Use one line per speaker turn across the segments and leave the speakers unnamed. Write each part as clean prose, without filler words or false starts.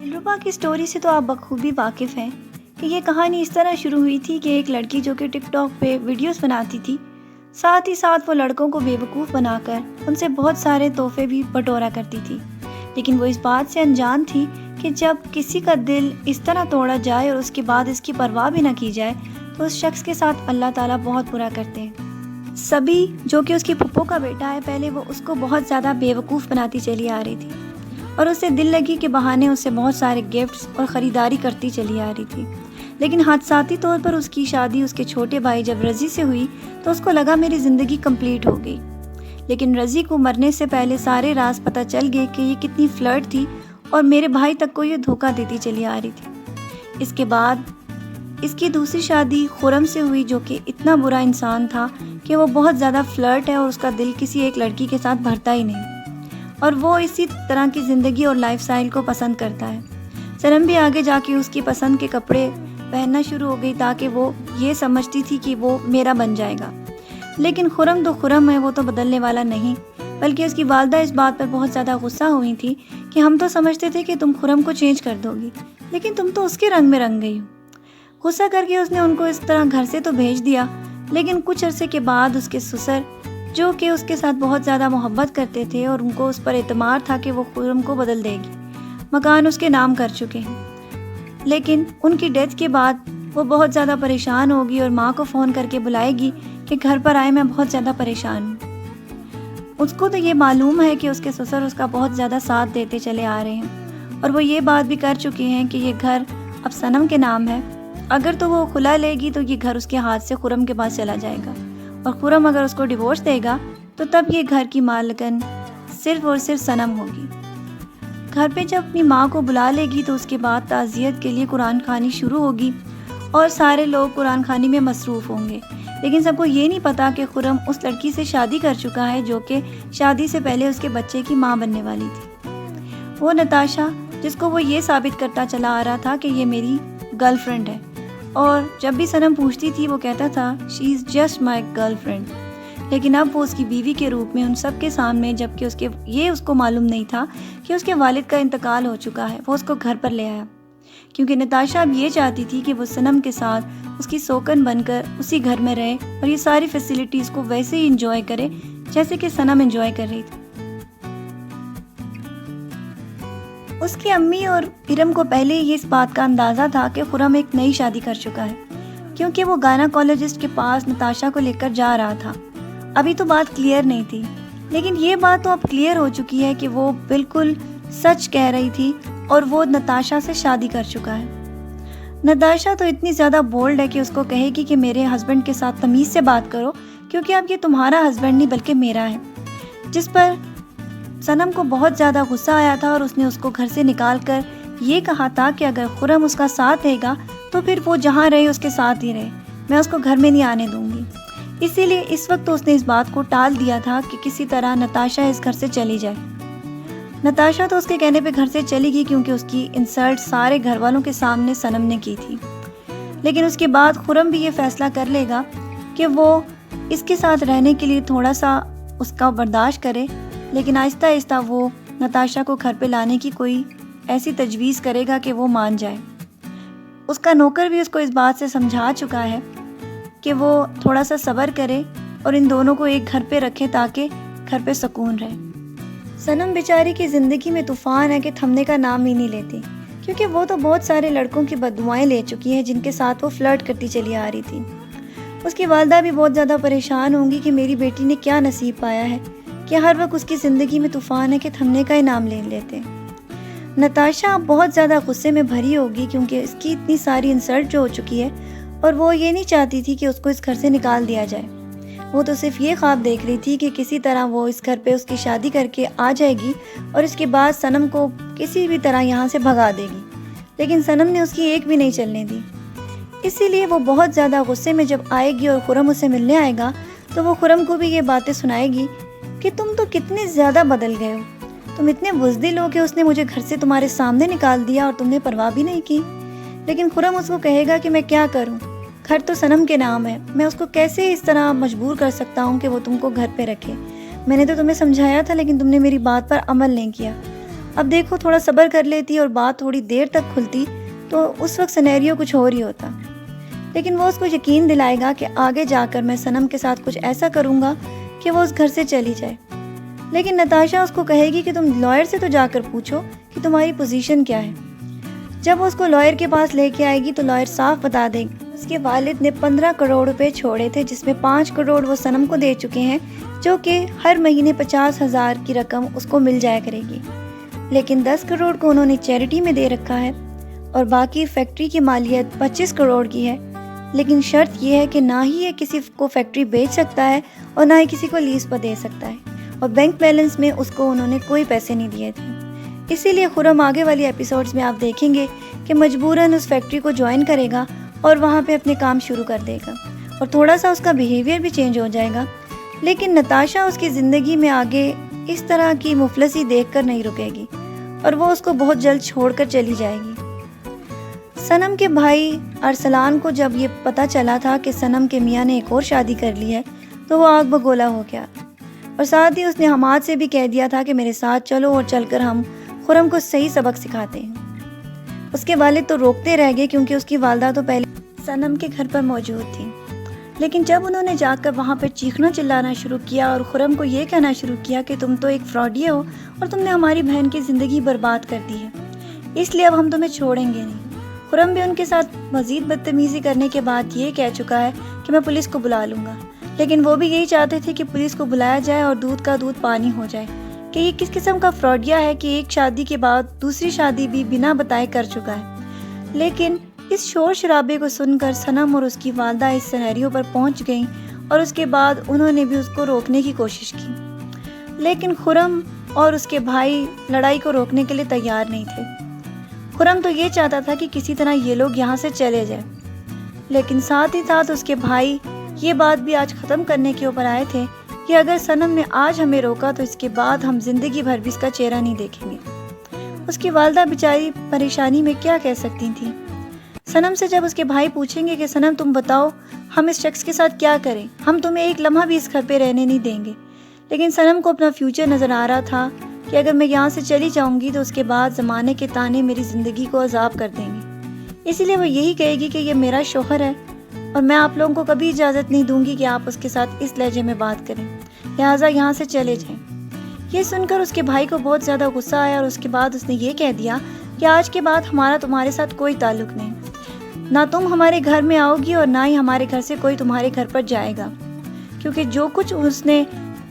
دلربا کی سٹوری سے تو آپ بخوبی واقف ہیں کہ یہ کہانی اس طرح شروع ہوئی تھی کہ ایک لڑکی جو کہ ٹک ٹاک پہ ویڈیوز بناتی تھی، ساتھ ہی ساتھ وہ لڑکوں کو بے وقوف بنا کر ان سے بہت سارے تحفے بھی بٹورا کرتی تھی، لیکن وہ اس بات سے انجان تھی کہ جب کسی کا دل اس طرح توڑا جائے اور اس کے بعد اس کی پرواہ بھی نہ کی جائے تو اس شخص کے ساتھ اللہ تعالیٰ بہت برا کرتے ہیں۔ سبی جو کہ اس کی پھپھو کا بیٹا ہے، پہلے وہ اس کو بہت زیادہ بے وقوف بناتی چلی آ رہی تھی اور اسے دل لگی کے بہانے اس سے بہت سارے گفٹس اور خریداری کرتی چلی آ رہی تھی، لیکن حادثاتی طور پر اس کی شادی اس کے چھوٹے بھائی جب رضی سے ہوئی تو اس کو لگا میری زندگی کمپلیٹ ہو گئی، لیکن رضی کو مرنے سے پہلے سارے راز پتہ چل گئے کہ یہ کتنی فلرٹ تھی اور میرے بھائی تک کو یہ دھوکہ دیتی چلی آ رہی تھی۔ اس کے بعد اس کی دوسری شادی خرم سے ہوئی جو کہ اتنا برا انسان تھا کہ وہ بہت زیادہ فلرٹ ہے اور اس کا دل کسی ایک لڑکی کے ساتھ بھرتا ہی نہیں اور وہ اسی طرح کی زندگی اور لائف سٹائل کو پسند کرتا ہے۔ سنم بھی آگے جا کے اس کی پسند کے کپڑے پہننا شروع ہو گئی تاکہ وہ یہ سمجھتی تھی کہ وہ میرا بن جائے گا، لیکن خرم تو خرم ہے، وہ تو بدلنے والا نہیں، بلکہ اس کی والدہ اس بات پر بہت زیادہ غصہ ہوئی تھی کہ ہم تو سمجھتے تھے کہ تم خرم کو چینج کر دو گی، لیکن تم تو اس کے رنگ میں رنگ گئی ہو۔ غصہ کر کے اس نے ان کو اس طرح گھر سے تو بھیج دیا، لیکن کچھ عرصے کے بعد اس کے سسر جو کہ اس کے ساتھ بہت زیادہ محبت کرتے تھے اور ان کو اس پر اعتماد تھا کہ وہ خرم کو بدل دے گی، مکان اس کے نام کر چکے ہیں، لیکن ان کی ڈیتھ کے بعد وہ بہت زیادہ پریشان ہوگی اور ماں کو فون کر کے بلائے گی کہ گھر پر آئے، میں بہت زیادہ پریشان ہوں۔ اس کو تو یہ معلوم ہے کہ اس کے سسر اس کا بہت زیادہ ساتھ دیتے چلے آ رہے ہیں اور وہ یہ بات بھی کر چکے ہیں کہ یہ گھر اب سنم کے نام ہے، اگر تو وہ خلا لے گی تو یہ گھر اس کے ہاتھ سے خرم کے پاس چلا جائے گا اور خرم اگر اس کو ڈیورس دے گا تو تب یہ گھر کی مالکن صرف اور صرف سنم ہوگی۔ گھر پہ جب اپنی ماں کو بلا لے گی تو اس کے بعد تعزیت کے لیے قرآن خوانی شروع ہوگی اور سارے لوگ قرآن خوانی میں مصروف ہوں گے، لیکن سب کو یہ نہیں پتا کہ خرم اس لڑکی سے شادی کر چکا ہے جو کہ شادی سے پہلے اس کے بچے کی ماں بننے والی تھی، وہ نتاشا، جس کو وہ یہ ثابت کرتا چلا آ رہا تھا کہ یہ میری گرل فرینڈ ہے، اور جب بھی سنم پوچھتی تھی وہ کہتا تھا she is just my girlfriend, لیکن اب وہ اس کی بیوی کے روپ میں ان سب کے سامنے، جبکہ اس کو معلوم نہیں تھا کہ اس کے والد کا انتقال ہو چکا ہے، وہ اس کو گھر پر لے آیا کیونکہ نتاشا اب یہ چاہتی تھی کہ وہ سنم کے ساتھ اس کی سوکن بن کر اسی گھر میں رہے اور یہ ساری فیسلٹیز کو ویسے ہی انجوائے کرے جیسے کہ سنم انجوائے کر رہی تھی۔ اس کی امی اور ارم کو پہلے ہی اس بات کا اندازہ تھا کہ خرم ایک نئی شادی کر چکا ہے کیونکہ وہ گائناکولوجسٹ کے پاس نتاشا کو لے کر جا رہا تھا۔ ابھی تو بات کلیئر نہیں تھی، لیکن یہ بات تو اب کلیئر ہو چکی ہے کہ وہ بالکل سچ کہہ رہی تھی اور وہ نتاشا سے شادی کر چکا ہے۔ نتاشا تو اتنی زیادہ بولڈ ہے کہ اس کو کہے گی کہ میرے ہسبینڈ کے ساتھ تمیز سے بات کرو کیونکہ اب یہ تمہارا ہسبینڈ نہیں بلکہ میرا ہے، جس پر سنم کو بہت زیادہ غصہ آیا تھا اور اس نے اس کو گھر سے نکال کر یہ کہا تھا کہ اگر خرم اس کا ساتھ دے گا تو پھر وہ جہاں رہے اس کے ساتھ ہی رہے، میں اس کو گھر میں نہیں آنے دوں گی۔ اسی لیے اس وقت تو اس نے اس بات کو ٹال دیا تھا کہ کسی طرح نتاشا اس گھر سے چلی جائے۔ نتاشا تو اس کے کہنے پہ گھر سے چلی گئی کیونکہ اس کی انسلٹ سارے گھر والوں کے سامنے سنم نے کی تھی، لیکن اس کے بعد خرم بھی یہ فیصلہ کر لے گا کہ وہ اس کے ساتھ رہنے کے لیے تھوڑا سا اس کا برداشت کرے، لیکن آہستہ آہستہ وہ نتاشا کو گھر پہ لانے کی کوئی ایسی تجویز کرے گا کہ وہ مان جائے۔ اس کا نوکر بھی اس کو اس بات سے سمجھا چکا ہے کہ وہ تھوڑا سا صبر کرے اور ان دونوں کو ایک گھر پہ رکھے تاکہ گھر پہ سکون رہے۔ سنم بیچاری کی زندگی میں طوفان ہے کہ تھمنے کا نام ہی نہیں لیتی کیونکہ وہ تو بہت سارے لڑکوں کی بددعائیں لے چکی ہے جن کے ساتھ وہ فلرٹ کرتی چلی آ رہی تھی۔ اس کی والدہ بھی بہت زیادہ پریشان ہوں گی کہ میری بیٹی نے کیا نصیب پایا ہے کہ ہر وقت اس کی زندگی میں طوفان ہے کہ تھمنے کا ہی نام لے لیتے۔ نتاشا بہت زیادہ غصے میں بھری ہوگی کیونکہ اس کی اتنی ساری انسلٹ جو ہو چکی ہے اور وہ یہ نہیں چاہتی تھی کہ اس کو اس گھر سے نکال دیا جائے، وہ تو صرف یہ خواب دیکھ رہی تھی کہ کسی طرح وہ اس گھر پہ اس کی شادی کر کے آ جائے گی اور اس کے بعد سنم کو کسی بھی طرح یہاں سے بھگا دے گی، لیکن سنم نے اس کی ایک بھی نہیں چلنے دی۔ اسی لیے وہ بہت زیادہ غصے میں جب آئے گی اور خرم اسے ملنے آئے گا تو وہ خرم کو بھی یہ باتیں سنائے گی کہ تم تو کتنے زیادہ بدل گئے ہو، تم اتنے بزدل ہو کہ اس نے مجھے گھر سے تمہارے سامنے نکال دیا اور تم نے پرواہ بھی نہیں کی۔ لیکن خرم اس کو کہے گا کہ میں کیا کروں، گھر تو سنم کے نام ہے، میں اس کو کیسے اس طرح مجبور کر سکتا ہوں کہ وہ تم کو گھر پہ رکھے، میں نے تو تمہیں سمجھایا تھا لیکن تم نے میری بات پر عمل نہیں کیا۔ اب دیکھو تھوڑا صبر کر لیتی اور بات تھوڑی دیر تک کھلتی تو اس وقت سینیریو کچھ اور ہی ہوتا، لیکن وہ اس کو یقین دلائے گا کہ آگے جا کر میں صنم کے ساتھ کچھ ایسا کروں گا کہ وہ اس گھر سے چلی جائے۔ لیکن نتاشا اس کو کہے گی کہ تم لائر سے تو جا کر پوچھو کہ تمہاری پوزیشن کیا ہے۔ جب وہ اس کو لائر کے پاس لے کے آئے گی تو لائر صاف بتا دے گی اس کے والد نے 15 کروڑ روپے چھوڑے تھے، جس میں 5 کروڑ وہ صنم کو دے چکے ہیں، جو کہ ہر مہینے 50,000 کی رقم اس کو مل جایا کرے گی، لیکن 10 کروڑ کو انہوں نے چیریٹی میں دے رکھا ہے اور باقی فیکٹری کی مالیت 25 کروڑ کی ہے۔ لیکن شرط یہ ہے کہ نہ ہی یہ کسی کو فیکٹری بیچ سکتا ہے اور نہ ہی کسی کو لیز پر دے سکتا ہے، اور بینک بیلنس میں اس کو انہوں نے کوئی پیسے نہیں دیے تھے۔ اسی لیے خرم آگے والی ایپیسوڈز میں آپ دیکھیں گے کہ مجبوراً اس فیکٹری کو جوائن کرے گا اور وہاں پہ اپنے کام شروع کر دے گا، اور تھوڑا سا اس کا بیہیویئر بھی چینج ہو جائے گا۔ لیکن نتاشا اس کی زندگی میں آگے اس طرح کی مفلسی دیکھ کر نہیں رکے گی اور وہ اس کو بہت جلد چھوڑ کر چلی جائے گی۔ صنم کے بھائی ارسلان کو جب یہ پتہ چلا تھا کہ صنم کے میاں نے ایک اور شادی کر لی ہے تو وہ آگ بگولا ہو گیا، اور ساتھ ہی اس نے حماد سے بھی کہہ دیا تھا کہ میرے ساتھ چلو اور چل کر ہم خرم کو صحیح سبق سکھاتے ہیں۔ اس کے والد تو روکتے رہ گئے کیونکہ اس کی والدہ تو پہلے صنم کے گھر پر موجود تھی، لیکن جب انہوں نے جا کر وہاں پہ چیخنا چلانا شروع کیا اور خرم کو یہ کہنا شروع کیا کہ تم تو ایک فراڈیے ہو اور تم نے ہماری بہن کی زندگی برباد کر دی ہے، اس لیے اب ہم تمہیں چھوڑیں گے نہیں۔ خرم بھی ان کے ساتھ مزید بدتمیزی کرنے کے بعد یہ کہہ چکا ہے کہ میں پولیس کو بلا لوں گا، لیکن وہ بھی یہی چاہتے تھے کہ پولیس کو بلایا جائے اور دودھ کا دودھ پانی ہو جائے کہ یہ کس قسم کا فراڈیا ہے کہ ایک شادی کے بعد دوسری شادی بھی بنا بتائے کر چکا ہے۔ لیکن اس شور شرابے کو سن کر صنم اور اس کی والدہ اس سینیریو پر پہنچ گئیں اور اس کے بعد انہوں نے بھی اس کو روکنے کی کوشش کی، لیکن خرم اور اس کے بھائی لڑائی کو روکنے کے لیے تیار نہیں تھے۔ خرم تو یہ چاہتا تھا کہ کسی طرح یہ لوگ یہاں سے چلے جائیں، لیکن ساتھ ہی ساتھ اس کے بھائی یہ بات بھی آج ختم کرنے کے اوپر آئے تھے کہ اگر صنم نے آج ہمیں روکا تو اس کے بعد ہم زندگی بھر بھی اس کا چہرہ نہیں دیکھیں گے۔ اس کی والدہ بیچاری پریشانی میں کیا کہہ سکتی تھی۔ صنم سے جب اس کے بھائی پوچھیں گے کہ صنم تم بتاؤ ہم اس شخص کے ساتھ کیا کریں، ہم تمہیں ایک لمحہ بھی اس گھر پہ رہنے نہیں دیں گے، لیکن صنم کو اپنا فیوچر نظر آ رہا تھا کہ اگر میں یہاں سے چلی جاؤں گی تو اس کے بعد زمانے کے تانے میری زندگی کو عذاب کر دیں گے، اسی لیے وہ یہی کہے گی کہ یہ میرا شوہر ہے اور میں آپ لوگوں کو کبھی اجازت نہیں دوں گی کہ آپ اس کے ساتھ اس لہجے میں بات کریں، لہٰذا یہاں سے چلے جائیں۔ یہ سن کر اس کے بھائی کو بہت زیادہ غصہ آیا اور اس کے بعد اس نے یہ کہہ دیا کہ آج کے بعد ہمارا تمہارے ساتھ کوئی تعلق نہیں، نہ تم ہمارے گھر میں آؤ گی اور نہ ہی ہمارے گھر سے کوئی تمہارے گھر پر جائے گا، کیونکہ جو کچھ اس نے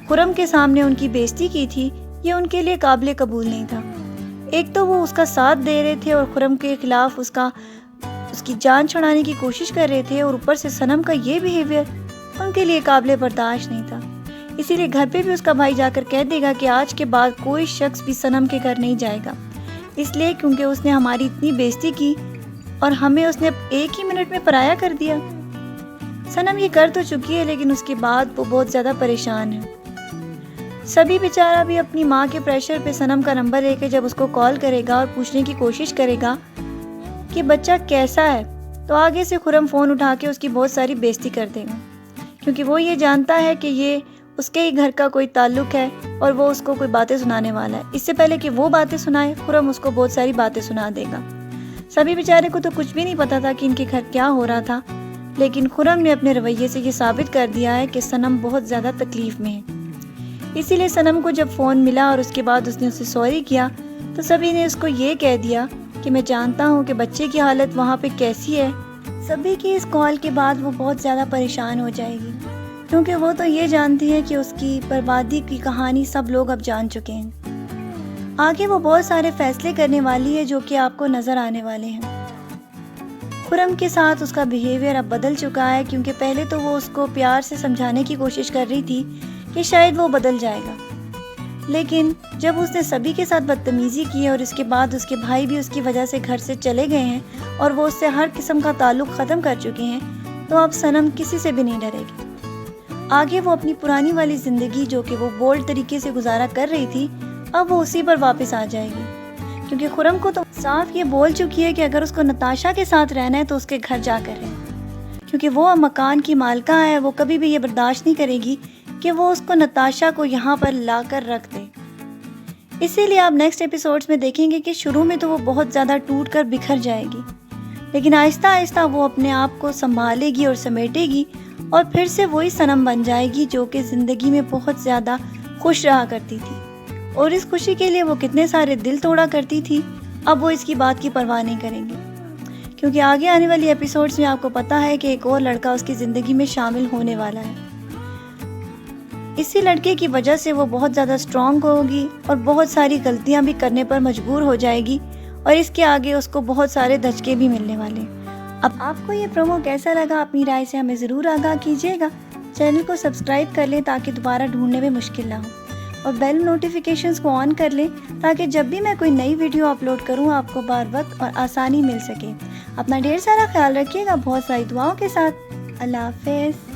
خرم کے سامنے ان کی بےزتی کی تھی یہ ان کے لیے قابل قبول نہیں تھا۔ ایک تو وہ اس کا ساتھ دے رہے تھے اور خرم کے خلاف اس کی جان چھڑانے کی کوشش کر رہے تھے، اور اوپر سے صنم کا یہ بیہیویئر ان کے لیے قابل برداشت نہیں تھا۔ اسی لیے گھر پہ بھی اس کا بھائی جا کر کہہ دے گا کہ آج کے بعد کوئی شخص بھی صنم کے گھر نہیں جائے گا، اس لیے کیونکہ اس نے ہماری اتنی بےزتی کی اور ہمیں اس نے ایک ہی منٹ میں پرایا کر دیا۔ صنم یہ کر تو چکی ہے لیکن اس کے بعد وہ بہت زیادہ پریشان ہے۔ سبھی بیچارہ بھی اپنی ماں کے پریشر پہ صنم کا نمبر لے کے جب اس کو کال کرے گا اور پوچھنے کی کوشش کرے گا کہ بچہ کیسا ہے تو آگے سے خرم فون اٹھا کے اس کی بہت ساری بےزتی کر دے گا، کیونکہ وہ یہ جانتا ہے کہ یہ اس کے ہی گھر کا کوئی تعلق ہے اور وہ اس کو کوئی باتیں سنانے والا ہے۔ اس سے پہلے کہ وہ باتیں سنائے خرم اس کو بہت ساری باتیں سنا دے گا۔ سبھی بیچارے کو تو کچھ بھی نہیں پتا تھا کہ ان کے گھر کیا ہو رہا تھا، لیکن خرم نے اپنے رویے سے یہ ثابت کر دیا ہے کہ صنم بہت زیادہ تکلیف میں ہے۔ اسی لیے صنم کو جب فون ملا اور اس کے بعد اس نے اسے سوری کیا تو سبھی نے اس کو یہ کہہ دیا کہ میں جانتا ہوں کہ بچے کی حالت وہاں پہ کیسی ہے۔ سبھی کی اس کال کے بعد وہ بہت زیادہ پریشان ہو جائے گی، کیونکہ وہ تو یہ جانتی ہے کہ اس کی بربادی کی کہانی سب لوگ اب جان چکے ہیں۔ آگے وہ بہت سارے فیصلے کرنے والی ہے جو کہ آپ کو نظر آنے والے ہیں۔ خرم کے ساتھ اس کا بیہیویئر اب بدل چکا ہے، کیونکہ پہلے تو وہ اس کو پیار سے سمجھانے کی کوشش کر رہی تھی کہ شاید وہ بدل جائے گا، لیکن جب اس نے سبھی کے ساتھ بدتمیزی کی اور اس کے بعد اس کے بھائی بھی اس کی وجہ سے گھر سے چلے گئے ہیں اور وہ اس سے ہر قسم کا تعلق ختم کر چکے ہیں، تو اب صنم کسی سے بھی نہیں ڈرے گی۔ آگے وہ اپنی پرانی والی زندگی جو کہ وہ بولڈ طریقے سے گزارا کر رہی تھی اب وہ اسی پر واپس آ جائے گی، کیونکہ خرم کو تو صاف یہ بول چکی ہے کہ اگر اس کو نتاشا کے ساتھ رہنا ہے تو اس کے گھر جا کر رہے، کیونکہ وہ مکان کی مالکہ ہے، وہ کبھی بھی یہ برداشت نہیں کرے گی کہ وہ اس کو نتاشا کو یہاں پر لا کر رکھ دے۔ اسی لیے آپ نیکسٹ ایپیسوڈز میں دیکھیں گے کہ شروع میں تو وہ بہت زیادہ ٹوٹ کر بکھر جائے گی، لیکن آہستہ آہستہ وہ اپنے آپ کو سنبھالے گی اور سمیٹے گی اور پھر سے وہی صنم بن جائے گی جو کہ زندگی میں بہت زیادہ خوش رہا کرتی تھی، اور اس خوشی کے لیے وہ کتنے سارے دل توڑا کرتی تھی، اب وہ اس کی بات کی پرواہ نہیں کریں گے، کیونکہ آگے آنے والی ایپیسوڈز میں آپ کو پتہ ہے کہ ایک اور لڑکا اس کی زندگی میں شامل ہونے والا ہے۔ اسی لڑکے کی وجہ سے وہ بہت زیادہ اسٹرانگ ہوگی اور بہت ساری غلطیاں بھی کرنے پر مجبور ہو جائے گی، اور اس کے آگے اس کو بہت سارے دھچکے بھی ملنے والے ہیں۔ اب آپ کو یہ پرومو کیسا لگا اپنی رائے سے ہمیں ضرور آگاہ کیجیے گا۔ چینل کو سبسکرائب کر لیں تاکہ دوبارہ ڈھونڈنے میں مشکل نہ ہو، اور بیل نوٹیفیکیشنز کو آن کر لیں تاکہ جب بھی میں کوئی نئی ویڈیو اپلوڈ کروں آپ کو بار وقت اور آسانی مل سکے۔ اپنا ڈھیر سارا خیال رکھیے گا، بہت ساری دعاؤں کے ساتھ۔ اللہ حافظ۔